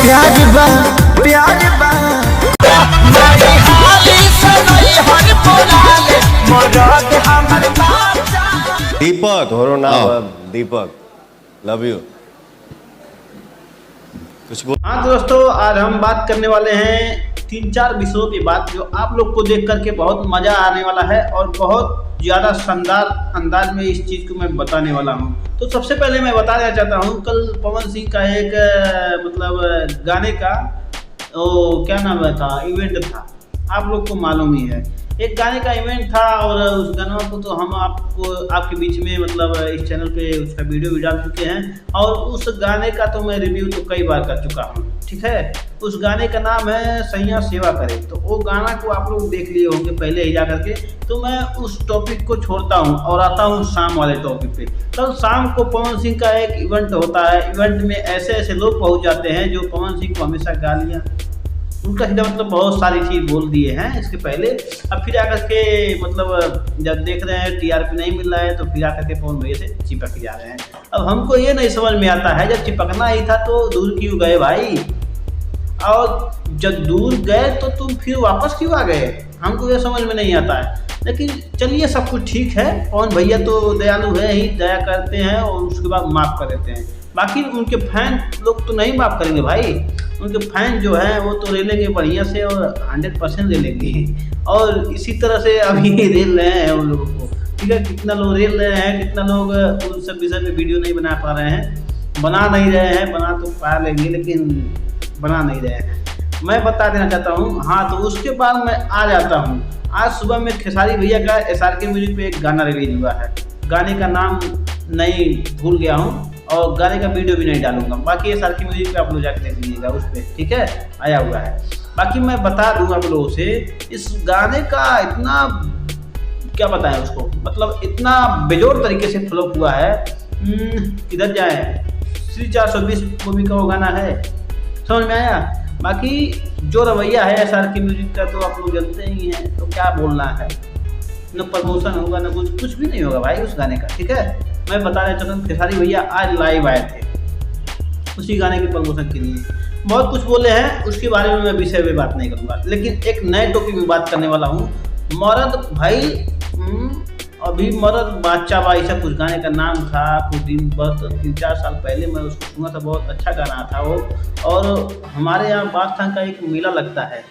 प्यार बा प्यार बा दीपक थोड़ा नाम दीपक, लव यू। कुछ बोल। हाँ दोस्तों, आज हम बात करने वाले हैं 3-4 विषयों की बात जो आप लोग को देख करके बहुत मजा आने वाला है और बहुत ज़्यादा शानदार अंदाज में इस चीज़ को मैं बताने वाला हूँ। तो सबसे पहले मैं बताना चाहता हूँ, कल पवन सिंह का एक मतलब गाने का क्या नाम था, इवेंट था, आप लोग को मालूम ही है। एक गाने का इवेंट था और उस गाना को तो हम आपके बीच में मतलब इस चैनल पे उसका वीडियो भी डाल चुके हैं और उस गाने का तो मैं रिव्यू तो कई बार कर चुका हूँ, ठीक है। उस गाने का नाम है सैया सेवा करे। तो वो गाना को आप लोग देख लिए होंगे पहले ही जा करके। तो मैं उस टॉपिक को छोड़ता हूँ और आता हूँ शाम वाले टॉपिक पे। कल शाम को पवन सिंह का एक इवेंट होता है। इवेंट में ऐसे ऐसे लोग पहुँच जाते हैं जो पवन सिंह को हमेशा गालियाँ, उनका सीधा मतलब बहुत सारी चीज़ बोल दिए हैं इसके पहले। अब फिर आकर के मतलब जब देख रहे हैं टीआरपी नहीं मिल रहा है तो फिर आकर के पवन भैया से चिपक जा रहे हैं। अब हमको ये नहीं समझ में आता है, जब चिपकना ही था तो दूर क्यों गए भाई, और जब दूर गए तो तुम फिर वापस क्यों आ गए, हमको ये समझ में नहीं आता है। लेकिन चलिए सब कुछ ठीक है, पवन भैया तो दयालु है ही, दया करते हैं और उसके बाद माफ़ कर देते हैं। बाकी उनके फैन लोग तो नहीं माफ़ करेंगे भाई, उनके फैन जो है वो तो ले लेंगे बढ़िया से और 100% ले लेंगे। और इसी तरह से अभी रेल रहे हैं उन लोगों को, ठीक है। कितना लोग रेल रहे हैं, कितना लोग उन सब विषय में वीडियो नहीं बना पा रहे हैं, बना नहीं रहे हैं, बना तो पा लेंगे लेकिन बना नहीं रहे हैं। मैं बता देना चाहता हूँ। हाँ, तो उसके बाद मैं आ जाता हूँ। आज सुबह में खेसारी भैया का SRK म्यूजिक पे एक गाना रिलीज हुआ है। गाने का नाम नहीं भूल गया हूँ और गाने का वीडियो भी नहीं डालूंगा। बाकी SRK म्यूजिक पे आप लोग जाकर देख लीजिएगा, उस पर ठीक है आया हुआ है। बाकी मैं बता दूँ आप लोगों से, इस गाने का इतना क्या बताएं उसको, मतलब इतना बेजोड़ तरीके से फ्लॉप हुआ है। किधर जाए, श्री 420 मूवी का वो गाना है, समझ में आया। बाकी जो रवैया है SRK म्यूजिक का तो आप लोग जानते ही हैं, तो क्या बोलना है, न प्रमोशन होगा न कुछ भी नहीं होगा भाई उस गाने का, ठीक है। मैं बताना चाहता हूँ, खेसारी भैया आज लाइव आए थे उसी गाने की प्रमोशन के लिए, बहुत कुछ बोले हैं, उसके बारे में मैं विषय में बात नहीं करूँगा। लेकिन एक नए टॉपिक में बात करने वाला हूँ। मर्द भाई अभी मर्द बादशाह बा ऐसा कुछ गाने का नाम था, कुछ दिन बस 3-4 साल पहले मैं उसको सुना था, बहुत अच्छा गाना था वो। और हमारे यहाँ बादशाह का एक मेला लगता है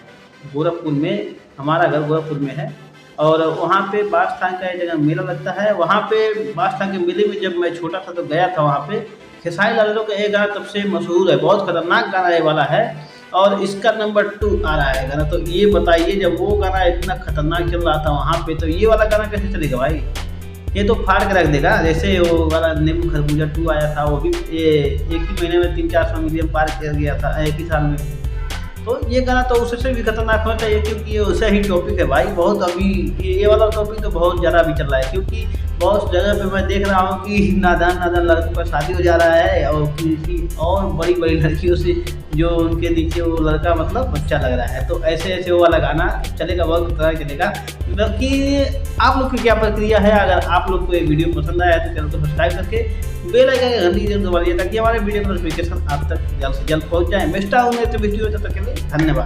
गोरखपुर में, हमारा घर गोरखपुर में है और वहाँ पे बादशाह का एक जगह मेला लगता है। वहाँ पे बादशाह के मेले में जब मैं छोटा था तो गया था वहाँ पे। खेसारी लाल का एक गाना तब से मशहूर है, बहुत खतरनाक गाना ये वाला है और इसका नंबर 2 आ रहा है गाना। तो ये बताइए, जब वो गाना इतना खतरनाक चल रहा था वहाँ पे, तो ये वाला गाना कैसे चलेगा भाई, ये तो फाड़ के रख देगा। जैसे वो वाला नींबू खरबूजा 2 आया था, वो भी ये एक ही महीने में 300-400 मिलियन पार कर गया था एक ही साल में। तो ये गाना तो उससे भी खतरनाक होना चाहिए, क्योंकि ये वैसा ही टॉपिक है भाई। बहुत अभी ये वाला टॉपिक तो बहुत ज़्यादा अभी चल रहा है, क्योंकि बहुत जगह पे मैं देख रहा हूँ कि नादान लड़कों का शादी हो जा रहा है और किसी और बड़ी बड़ी लड़कियों से जो उनके नीचे वो लड़का मतलब बच्चा लग रहा है। तो ऐसे ऐसे वो वाला गाना चलेगा, बहुत खतरनाक चलेगा। बाकी आप लोग की क्या प्रक्रिया है, अगर आप लोग को ये वीडियो पसंद आया तो चैनल को सब्सक्राइब करके बेल आइकन की घंटी जरूर दबाइए ताकि हमारे वीडियो का नोटिफिकेशन आप तक जल्द से जल्द पहुँच जाए। मिस्टर उन्हें तो वीडियो तक के लिए धन्यवाद।